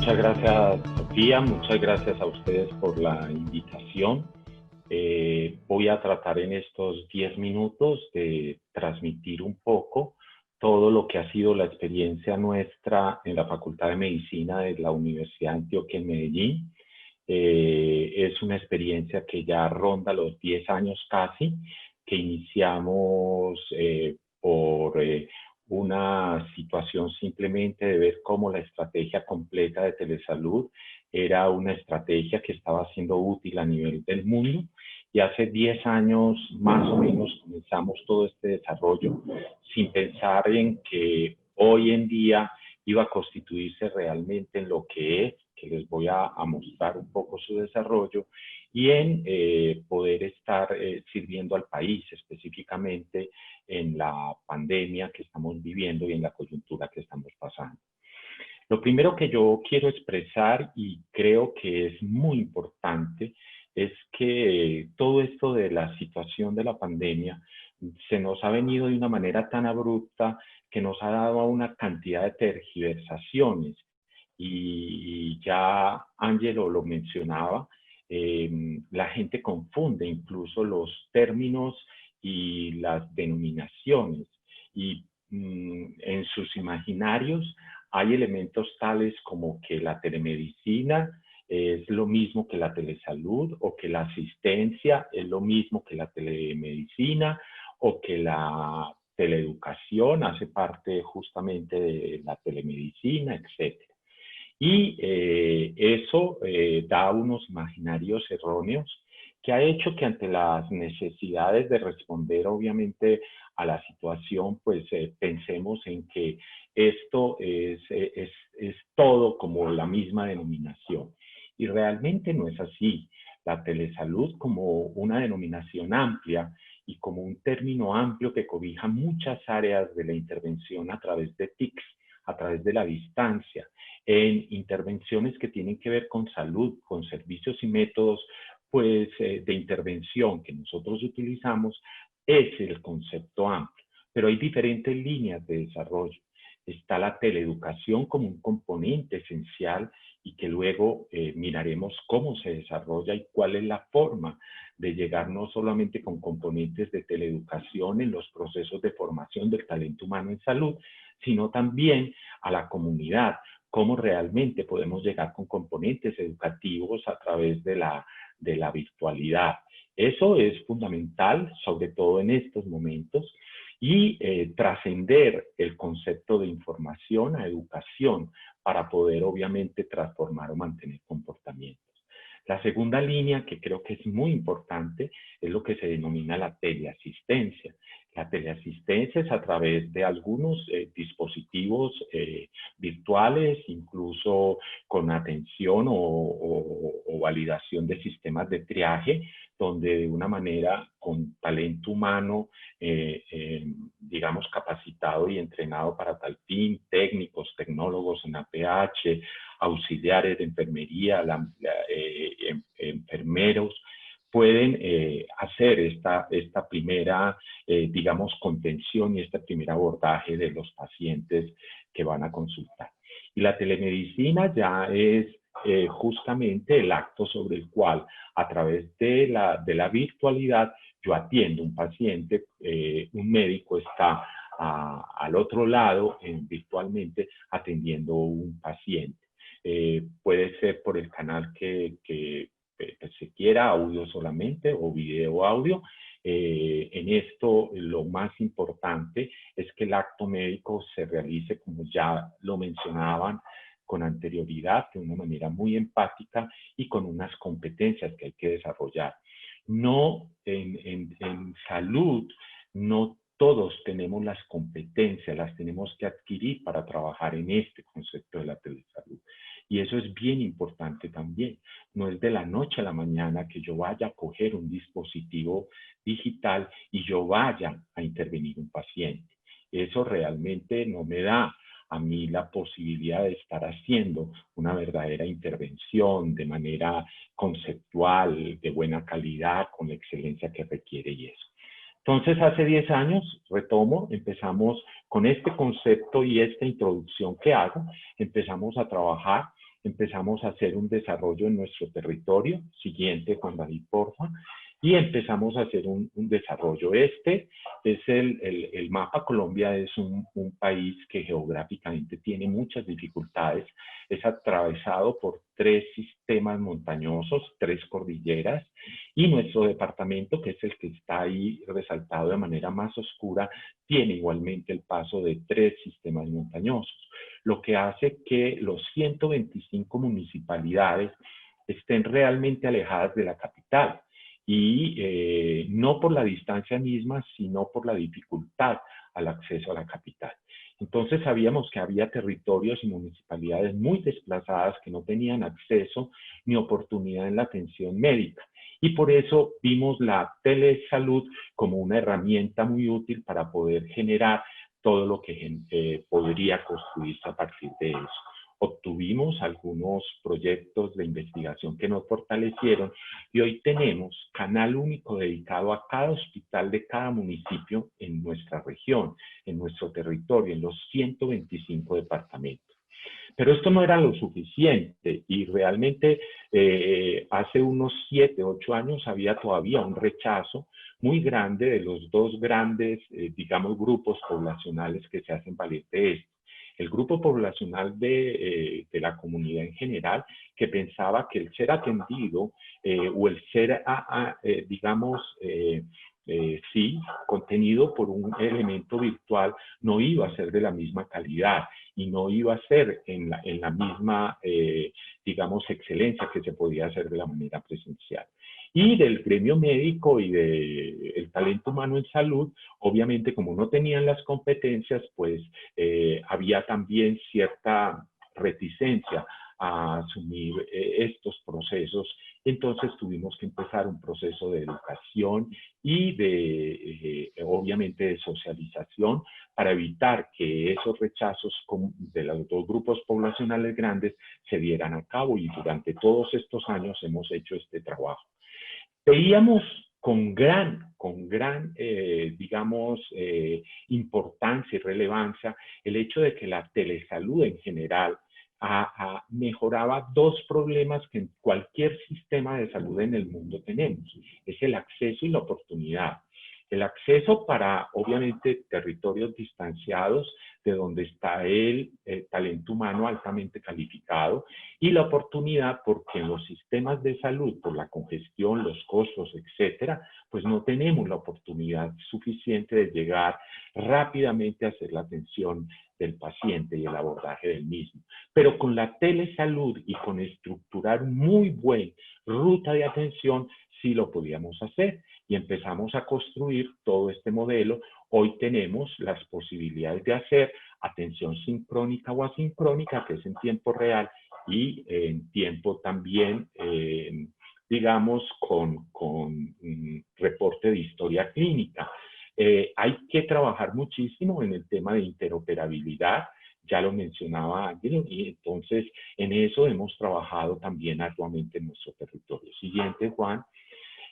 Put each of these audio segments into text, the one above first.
Muchas gracias, Sofía. Muchas gracias a ustedes por la invitación. Voy a tratar en estos 10 minutos de transmitir un poco todo lo que ha sido la experiencia nuestra en la Facultad de Medicina de la Universidad de Antioquia en Medellín. Es una experiencia que ya ronda los 10 años casi, que iniciamos por una situación simplemente de ver cómo la estrategia completa de telesalud era una estrategia que estaba siendo útil a nivel del mundo. Y hace 10 años más o menos comenzamos todo este desarrollo sin pensar en que hoy en día iba a constituirse realmente en lo que es, que les voy a mostrar un poco su desarrollo, y en poder estar sirviendo al país, específicamente en la pandemia que estamos viviendo y en la coyuntura que estamos pasando. Lo primero que yo quiero expresar, y creo que es muy importante, es que todo esto de la situación de la pandemia se nos ha venido de una manera tan abrupta que nos ha dado una cantidad de tergiversaciones. Y ya Ángelo lo mencionaba, la gente confunde incluso los términos y las denominaciones. Y en sus imaginarios hay elementos tales como que la telemedicina es lo mismo que la telesalud, o que la asistencia es lo mismo que la telemedicina, o que la teleeducación hace parte justamente de la telemedicina, etc. Y eso da unos imaginarios erróneos que ha hecho que ante las necesidades de responder obviamente a la situación, pues pensemos en que esto es todo como la misma denominación. Y realmente no es así. La telesalud, como una denominación amplia y como un término amplio que cobija muchas áreas de la intervención a través de TICs, a través de la distancia, en intervenciones que tienen que ver con salud, con servicios y métodos pues, de intervención que nosotros utilizamos, es el concepto amplio. Pero hay diferentes líneas de desarrollo. Está la teleeducación como un componente esencial y que luego miraremos cómo se desarrolla y cuál es la forma de llegar no solamente con componentes de teleeducación en los procesos de formación del talento humano en salud, sino también a la comunidad, cómo realmente podemos llegar con componentes educativos a través de la virtualidad. Eso es fundamental, sobre todo en estos momentos, y trascender el concepto de información a educación para poder obviamente transformar o mantener comportamientos. La segunda línea, que creo que es muy importante, es lo que se denomina la teleasistencia. La teleasistencia es a través de algunos dispositivos virtuales, incluso con atención o validación de sistemas de triaje, donde de una manera con talento humano, digamos, capacitado y entrenado para tal fin, técnicos, tecnólogos en APH, auxiliares de enfermería, enfermeros, pueden hacer esta primera, digamos, contención y este primer abordaje de los pacientes que van a consultar. Y la telemedicina ya es justamente el acto sobre el cual, a través de la virtualidad, yo atiendo un paciente, un médico está al otro lado, virtualmente, atendiendo un paciente. Puede ser por el canal que se quiera, audio solamente o video audio. En esto lo más importante es que el acto médico se realice, como ya lo mencionaban con anterioridad, de una manera muy empática y con unas competencias que hay que desarrollar. No en salud, no todos tenemos las competencias, las tenemos que adquirir para trabajar en este concepto de la telesalud. Y eso es bien importante también. No es de la noche a la mañana que yo vaya a coger un dispositivo digital y yo vaya a intervenir un paciente. Eso realmente no me da a mí la posibilidad de estar haciendo una verdadera intervención de manera conceptual, de buena calidad, con la excelencia que requiere y eso. Entonces, hace 10 años, retomo, empezamos con este concepto y esta introducción que hago, empezamos a trabajar empezamos a hacer un desarrollo en nuestro territorio. Siguiente, Juan David, porfa. Y empezamos a hacer un desarrollo. Este es el mapa. Colombia es un país que geográficamente tiene muchas dificultades. Es atravesado por 3 sistemas montañosos, 3 cordilleras, y nuestro departamento, que es el que está ahí resaltado de manera más oscura, tiene igualmente el paso de 3 sistemas montañosos, lo que hace que los 125 municipalidades estén realmente alejadas de la capital. Y no por la distancia misma, sino por la dificultad al acceso a la capital. Entonces sabíamos que había territorios y municipalidades muy desplazadas que no tenían acceso ni oportunidad en la atención médica. Y por eso vimos la telesalud como una herramienta muy útil para poder generar todo lo que podría construirse a partir de eso. Obtuvimos algunos proyectos de investigación que nos fortalecieron y hoy tenemos canal único dedicado a cada hospital de cada municipio en nuestra región, en nuestro territorio, en los 125 departamentos. Pero esto no era lo suficiente y realmente hace unos 7, 8 años había todavía un rechazo muy grande de los 2 grandes, digamos, grupos poblacionales que se hacen valer de esto. El grupo poblacional de la comunidad en general, que pensaba que el ser atendido o el ser, digamos, sí, contenido por un elemento virtual, no iba a ser de la misma calidad y no iba a ser en la misma, digamos, excelencia que se podía hacer de la manera presencial. Y del gremio médico y del talento humano en salud, obviamente como no tenían las competencias, pues había también cierta reticencia a asumir estos procesos. Entonces tuvimos que empezar un proceso de educación y obviamente de socialización para evitar que esos rechazos de los 2 grupos poblacionales grandes se dieran a cabo, y durante todos estos años hemos hecho este trabajo. Veíamos con gran digamos, importancia y relevancia el hecho de que la telesalud en general mejoraba 2 problemas que en cualquier sistema de salud en el mundo tenemos. Es el acceso y la oportunidad. El acceso para, obviamente, territorios distanciados de donde está el talento humano altamente calificado, y la oportunidad porque en los sistemas de salud, por la congestión, los costos, etcétera, pues no tenemos la oportunidad suficiente de llegar rápidamente a hacer la atención del paciente y el abordaje del mismo. Pero con la telesalud y con estructurar muy buena ruta de atención, sí lo podíamos hacer y empezamos a construir todo este modelo. Hoy tenemos las posibilidades de hacer atención sincrónica o asincrónica, que es en tiempo real y en tiempo también, digamos, con reporte de historia clínica. Hay que trabajar muchísimo en el tema de interoperabilidad, ya lo mencionaba Ángel, y entonces en eso hemos trabajado también arduamente en nuestro territorio. Siguiente, Juan.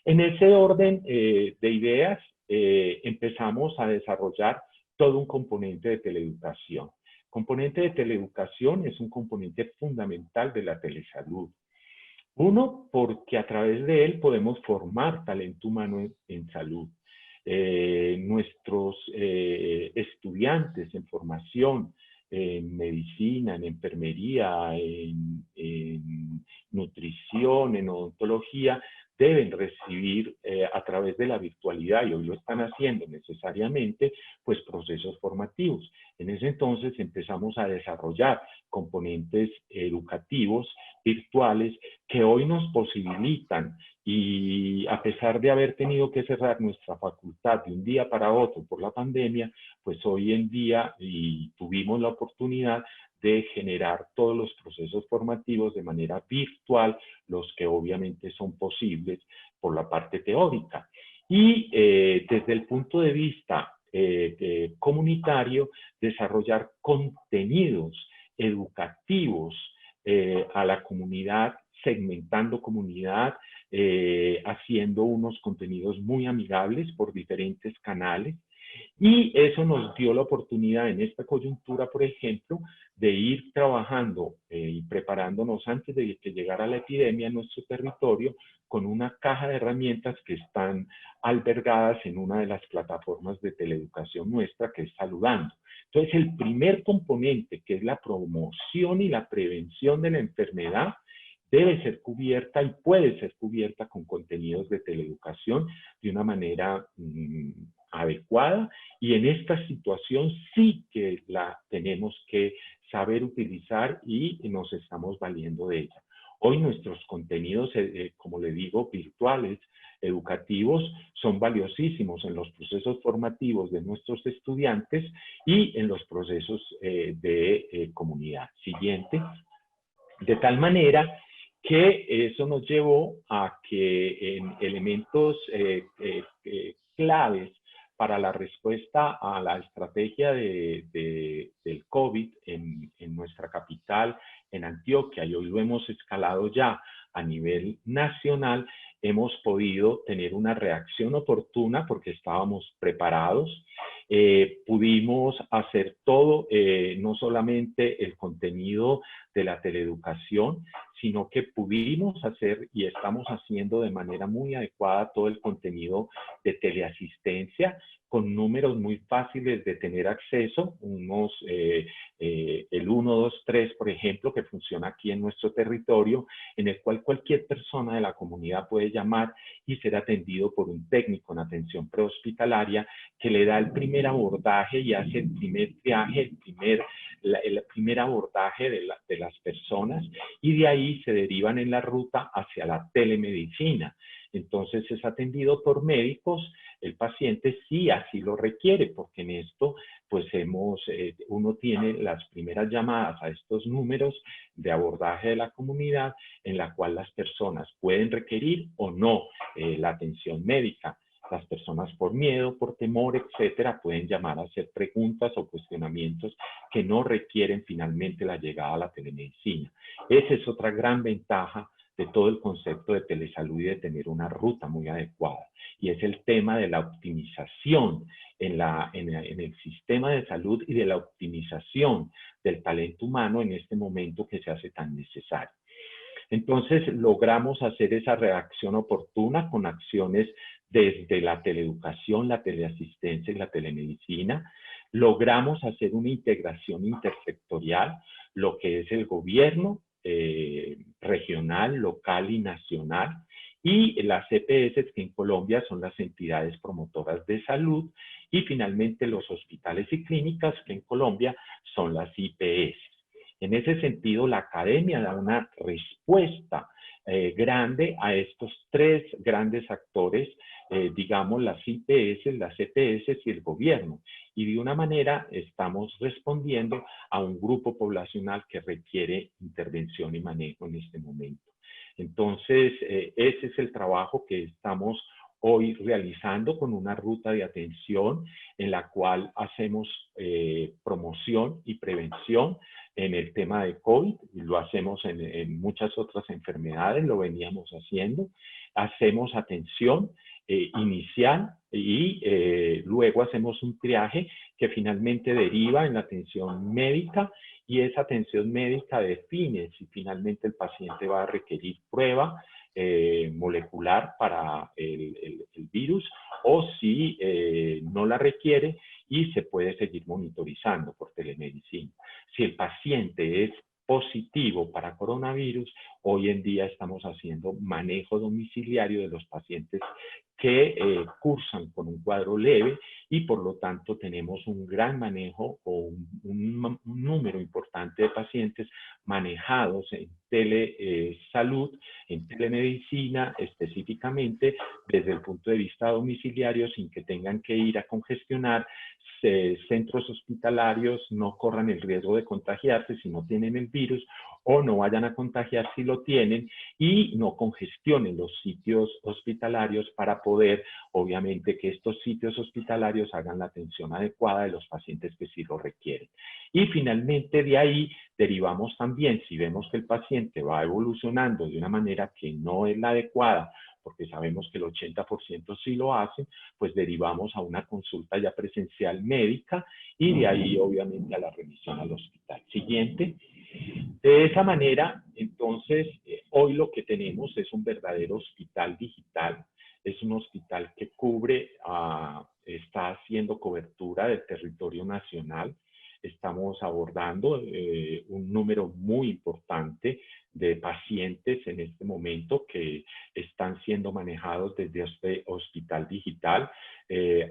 En ese orden de ideas, empezamos a desarrollar todo un componente de teleeducación. Componente de teleeducación es un componente fundamental de la telesalud. Uno, porque a través de él podemos formar talento humano en salud. Nuestros estudiantes en formación, en medicina, en enfermería, en nutrición, en odontología, deben recibir a través de la virtualidad, y hoy lo están haciendo necesariamente, pues procesos formativos. En ese entonces empezamos a desarrollar componentes educativos virtuales que hoy nos posibilitan, y a pesar de haber tenido que cerrar nuestra facultad de un día para otro por la pandemia, pues hoy en día tuvimos la oportunidad de generar todos los procesos formativos de manera virtual, los que obviamente son posibles por la parte teórica. Y desde el punto de vista comunitario, desarrollar contenidos educativos a la comunidad, segmentando comunidad, haciendo unos contenidos muy amigables por diferentes canales. Y eso nos dio la oportunidad en esta coyuntura, por ejemplo, de ir trabajando y preparándonos antes de que llegara la epidemia en nuestro territorio con una caja de herramientas que están albergadas en una de las plataformas de teleeducación nuestra, que es Saludando. Entonces, el primer componente, que es la promoción y la prevención de la enfermedad, debe ser cubierta y puede ser cubierta con contenidos de teleeducación de una manera adecuada, y en esta situación sí que la tenemos que saber utilizar y nos estamos valiendo de ella. Hoy nuestros contenidos, como le digo, virtuales, educativos, son valiosísimos en los procesos formativos de nuestros estudiantes y en los procesos de comunidad. Siguiente. De tal manera que eso nos llevó a que en elementos claves para la respuesta a la estrategia del COVID en nuestra capital, en Antioquia, y hoy lo hemos escalado ya a nivel nacional, hemos podido tener una reacción oportuna porque estábamos preparados. Pudimos hacer todo, no solamente el contenido de la teleeducación, sino que pudimos hacer y estamos haciendo de manera muy adecuada todo el contenido de teleasistencia, con números muy fáciles de tener acceso, el 123, por ejemplo, que funciona aquí en nuestro territorio, en el cual cualquier persona de la comunidad puede llamar y ser atendido por un técnico en atención prehospitalaria que le da el primer abordaje y hace el primer triaje, el primer abordaje de las personas, y de ahí se derivan en la ruta hacia la telemedicina. Entonces es atendido por médicos, el paciente sí así lo requiere, porque en esto pues uno tiene las primeras llamadas a estos números de abordaje de la comunidad, en la cual las personas pueden requerir o no la atención médica. Las personas por miedo, por temor, etcétera, pueden llamar a hacer preguntas o cuestionamientos que no requieren finalmente la llegada a la telemedicina. Esa es otra gran ventaja de todo el concepto de telesalud y de tener una ruta muy adecuada. Y es el tema de la optimización en el sistema de salud y de la optimización del talento humano en este momento que se hace tan necesario. Entonces logramos hacer esa reacción oportuna con acciones desde la teleeducación, la teleasistencia y la telemedicina. Logramos hacer una integración intersectorial, lo que es el gobierno regional, local y nacional, y las EPS, que en Colombia son las entidades promotoras de salud, y finalmente los hospitales y clínicas, que en Colombia son las IPS. En ese sentido, la academia da una respuesta grande a estos tres grandes actores, digamos las IPS, las EPS y el gobierno. Y de una manera estamos respondiendo a un grupo poblacional que requiere intervención y manejo en este momento. Entonces, ese es el trabajo que estamos hoy realizando con una ruta de atención en la cual hacemos promoción y prevención en el tema de COVID, y lo hacemos en muchas otras enfermedades, lo veníamos haciendo. Hacemos atención inicial y luego hacemos un triaje que finalmente deriva en la atención médica, y esa atención médica define si finalmente el paciente va a requerir prueba molecular para el virus o si no la requiere, y se puede seguir monitorizando por telemedicina. Si el paciente es positivo para coronavirus, hoy en día estamos haciendo manejo domiciliario de los pacientes que cursan con un cuadro leve, y por lo tanto tenemos un gran manejo o un número importante de pacientes manejados en telesalud, en telemedicina específicamente desde el punto de vista domiciliario, sin que tengan que ir a congestionar centros hospitalarios, no corran el riesgo de contagiarse si no tienen el virus, o no vayan a contagiar si lo tienen, y no congestionen los sitios hospitalarios para poder, obviamente, que estos sitios hospitalarios hagan la atención adecuada de los pacientes que sí lo requieren. Y finalmente de ahí derivamos también, si vemos que el paciente va evolucionando de una manera que no es la adecuada porque sabemos que el 80% sí lo hacen, pues derivamos a una consulta ya presencial médica y de ahí obviamente a la remisión al hospital. Siguiente. De esa manera, entonces, hoy lo que tenemos es un verdadero hospital digital. Es un hospital que cubre, está haciendo cobertura del territorio nacional. Estamos abordando un número muy importante de pacientes en este momento que están siendo manejados desde este hospital digital.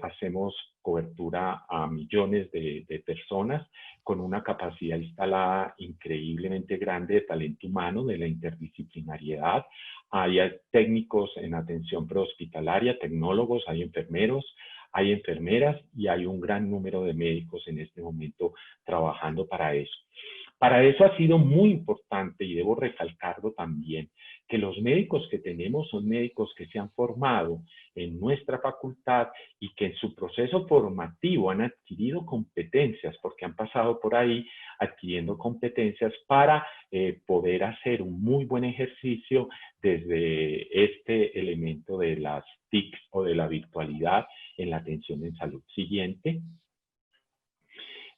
Hacemos cobertura a millones de personas con una capacidad instalada increíblemente grande de talento humano, de la interdisciplinariedad. Hay técnicos en atención prehospitalaria, tecnólogos, hay enfermeros, hay enfermeras y hay un gran número de médicos en este momento trabajando para eso. Para eso ha sido muy importante, y debo recalcarlo también, que los médicos que tenemos son médicos que se han formado en nuestra facultad y que en su proceso formativo han adquirido competencias, porque han pasado por ahí adquiriendo competencias para poder hacer un muy buen ejercicio desde este elemento de las TICs o de la virtualidad en la atención en salud. Siguiente.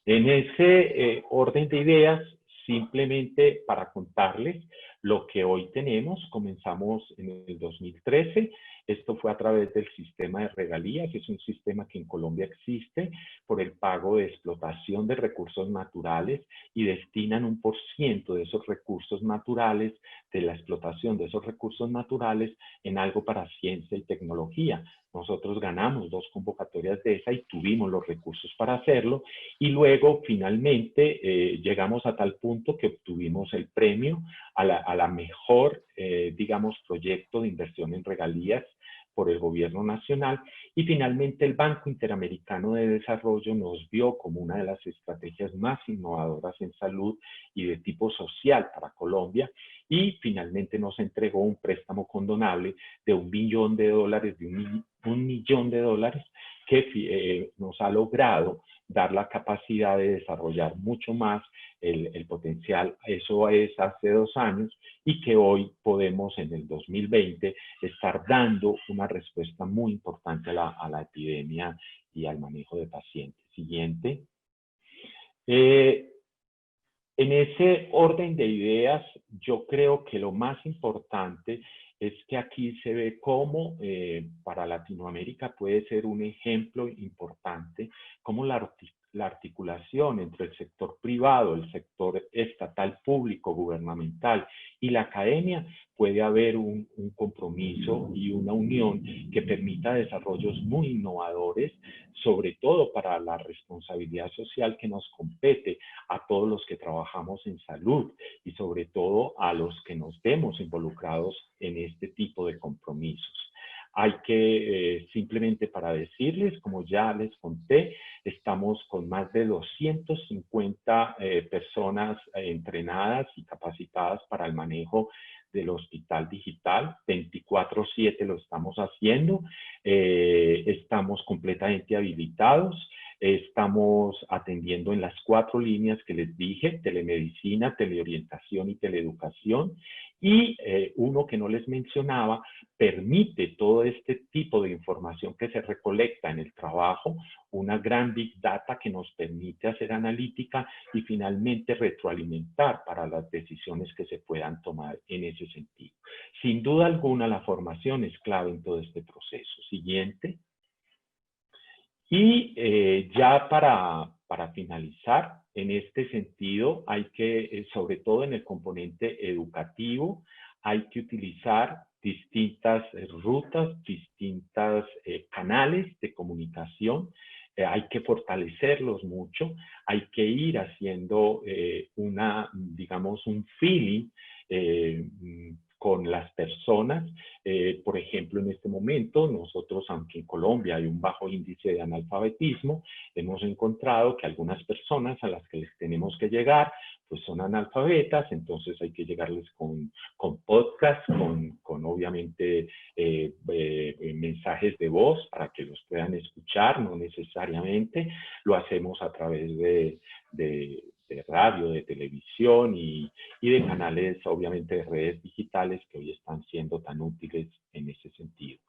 En ese orden de ideas, simplemente para contarles lo que hoy tenemos, comenzamos en el 2013, esto fue a través del sistema de regalías, es un sistema que en Colombia existe por el pago de explotación de recursos naturales y destinan 1% de esos recursos naturales, de la explotación de esos recursos naturales en algo para ciencia y tecnología. Nosotros ganamos 2 convocatorias de esa y tuvimos los recursos para hacerlo y luego finalmente llegamos a tal punto que obtuvimos el premio a la mejor, digamos, proyecto de inversión en regalías por el gobierno nacional y finalmente el Banco Interamericano de Desarrollo nos vio como una de las estrategias más innovadoras en salud y de tipo social para Colombia y finalmente nos entregó un préstamo condonable de $1 billón, de $1 millón que nos ha logrado dar la capacidad de desarrollar mucho más el potencial. Eso es hace 2 años y que hoy podemos en el 2020 estar dando una respuesta muy importante a la epidemia y al manejo de pacientes. Siguiente. En ese orden de ideas, yo creo que lo más importante es que aquí se ve cómo para Latinoamérica puede ser un ejemplo importante, cómo la articulación entre el sector privado, el sector estatal, público, gubernamental y la academia puede haber un compromiso y una unión que permita desarrollos muy innovadores, sobre todo para la responsabilidad social que nos compete a todos los que trabajamos en salud y sobre todo a los que nos vemos involucrados en este tipo de compromisos. Hay que, simplemente para decirles, como ya les conté, estamos con más de 250 personas entrenadas y capacitadas para el manejo del hospital digital, 24/7 lo estamos haciendo, estamos completamente habilitados, estamos atendiendo en las 4 líneas que les dije, telemedicina, teleorientación y teleeducación, y uno que no les mencionaba, permite todo este tipo de información que se recolecta en el trabajo, una gran Big Data que nos permite hacer analítica y finalmente retroalimentar para las decisiones que se puedan tomar en ese sentido. Sin duda alguna, la formación es clave en todo este proceso. Siguiente. Y ya para finalizar, en este sentido, hay que, sobre todo en el componente educativo, hay que utilizar distintas rutas, distintos canales de comunicación, hay que fortalecerlos mucho, hay que ir haciendo digamos, un feeling con las personas. Por ejemplo, en este momento, nosotros, aunque en Colombia hay un bajo índice de analfabetismo, hemos encontrado que algunas personas a las que les tenemos que llegar, pues son analfabetas, entonces hay que llegarles con podcasts, con obviamente mensajes de voz para que los puedan escuchar, no necesariamente. Lo hacemos a través de de radio, de televisión y de canales, obviamente, de redes digitales que hoy están siendo tan útiles en ese sentido.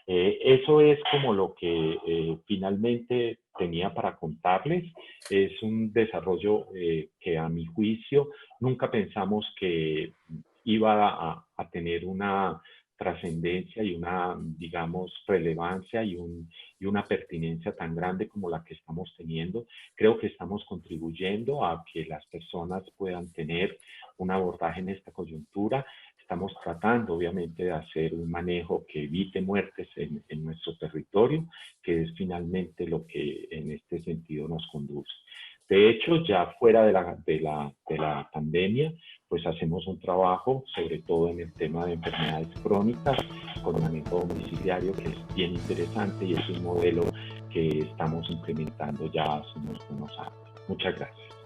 Eso es como lo que finalmente tenía para contarles. Es un desarrollo que a mi juicio nunca pensamos que iba a tener una trascendencia y una, digamos, relevancia y una pertinencia tan grande como la que estamos teniendo. Creo que estamos contribuyendo a que las personas puedan tener un abordaje en esta coyuntura. Estamos tratando, obviamente, de hacer un manejo que evite muertes en nuestro territorio, que es finalmente lo que en este sentido nos conduce. De hecho, ya fuera de la pandemia, pues hacemos un trabajo, sobre todo en el tema de enfermedades crónicas, con manejo domiciliario, que es bien interesante y es un modelo que estamos implementando ya hace unos años. Muchas gracias.